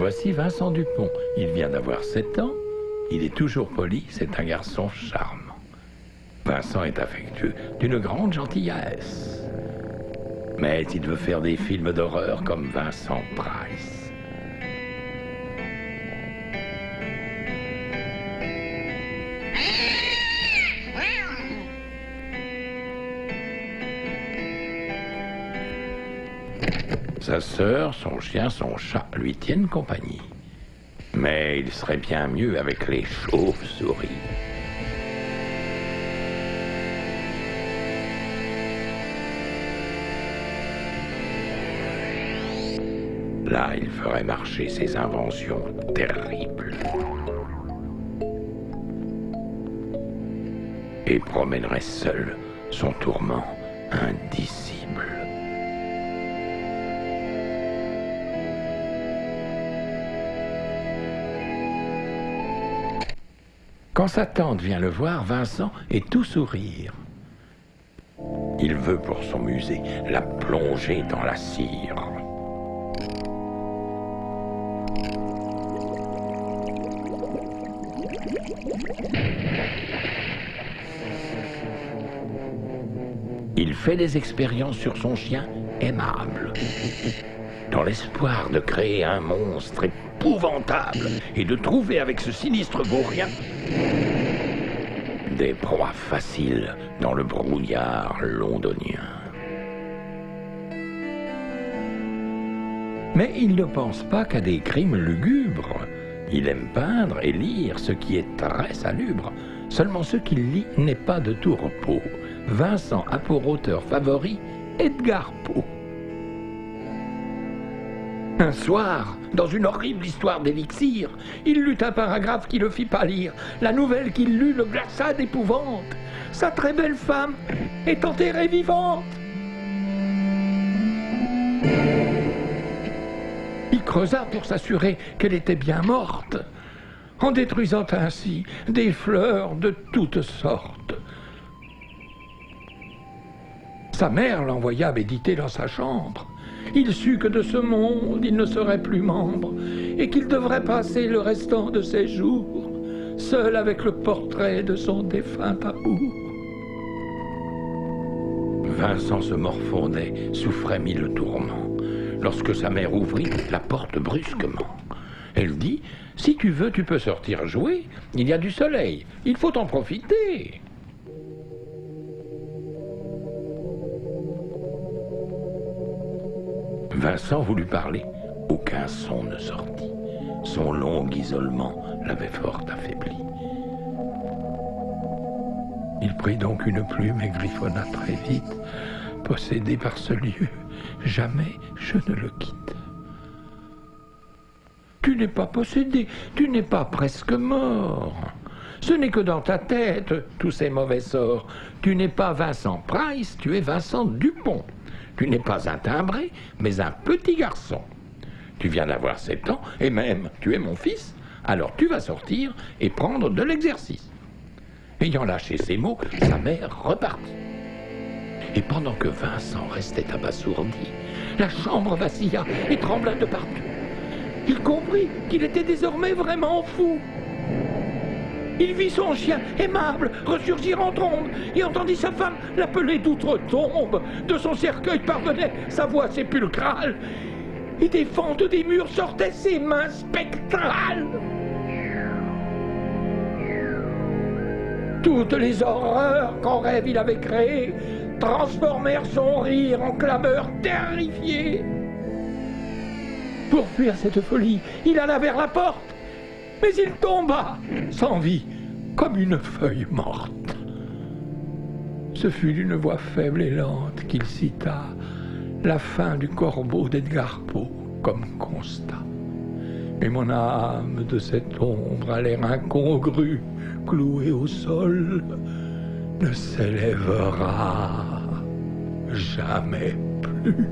Voici Vincent Dupont. Il vient d'avoir 7 ans. Il est toujours poli, c'est un garçon charmant. Vincent est affectueux, d'une grande gentillesse. Mais il veut faire des films d'horreur comme Vincent Price. Sa sœur, son chien, son chat lui tiennent compagnie. Mais il serait bien mieux avec les chauves-souris. Là, il ferait marcher ses inventions terribles. Et promènerait seul son tourment indicible. Quand sa tante vient le voir, Vincent est tout sourire. Il veut pour son musée la plonger dans la cire. Il fait des expériences sur son chien aimable, dans l'espoir de créer un monstre épouvantable et de trouver avec ce sinistre vaurien des proies faciles dans le brouillard londonien. Mais il ne pense pas qu'à des crimes lugubres. Il aime peindre et lire, ce qui est très salubre. Seulement ce qu'il lit n'est pas de tout repos. Vincent a pour auteur favori Edgar Poe. Un soir, dans une horrible histoire d'élixir, il lut un paragraphe qui le fit pâlir. La nouvelle qu'il lut le glaça d'épouvante. Sa très belle femme est enterrée vivante. Il creusa pour s'assurer qu'elle était bien morte, en détruisant ainsi des fleurs de toutes sortes. Sa mère l'envoya méditer dans sa chambre. Il sut que de ce monde il ne serait plus membre et qu'il devrait passer le restant de ses jours seul avec le portrait de son défunt amour. Vincent se morfondait, souffrait mille tourments, lorsque sa mère ouvrit la porte brusquement. Elle dit « Si tu veux, tu peux sortir jouer, il y a du soleil, il faut en profiter !» Vincent voulut parler, aucun son ne sortit. Son long isolement l'avait fort affaibli. Il prit donc une plume et griffonna très vite. Possédé par ce lieu, jamais je ne le quitte. Tu n'es pas possédé, tu n'es pas presque mort. Ce n'est que dans ta tête, tous ces mauvais sorts. Tu n'es pas Vincent Price, tu es Vincent Dupont. Tu n'es pas un timbré, mais un petit garçon. Tu viens d'avoir 7 ans, et même tu es mon fils, alors tu vas sortir et prendre de l'exercice. Ayant lâché ces mots, sa mère repartit. Et pendant que Vincent restait abasourdi, la chambre vacilla et trembla de partout. Il comprit qu'il était désormais vraiment fou. Il vit son chien aimable ressurgir en trombe et entendit sa femme l'appeler d'outre-tombe. De son cercueil parvenait sa voix sépulcrale et des fentes des murs sortaient ses mains spectrales. Toutes les horreurs qu'en rêve il avait créées transformèrent son rire en clameur terrifiée. Pour fuir cette folie, il alla vers la porte. Mais il tomba, sans vie, comme une feuille morte. Ce fut d'une voix faible et lente qu'il cita la fin du corbeau d'Edgar Poe comme constat. Et mon âme de cette ombre à l'air incongru, clouée au sol, ne s'élèvera jamais plus.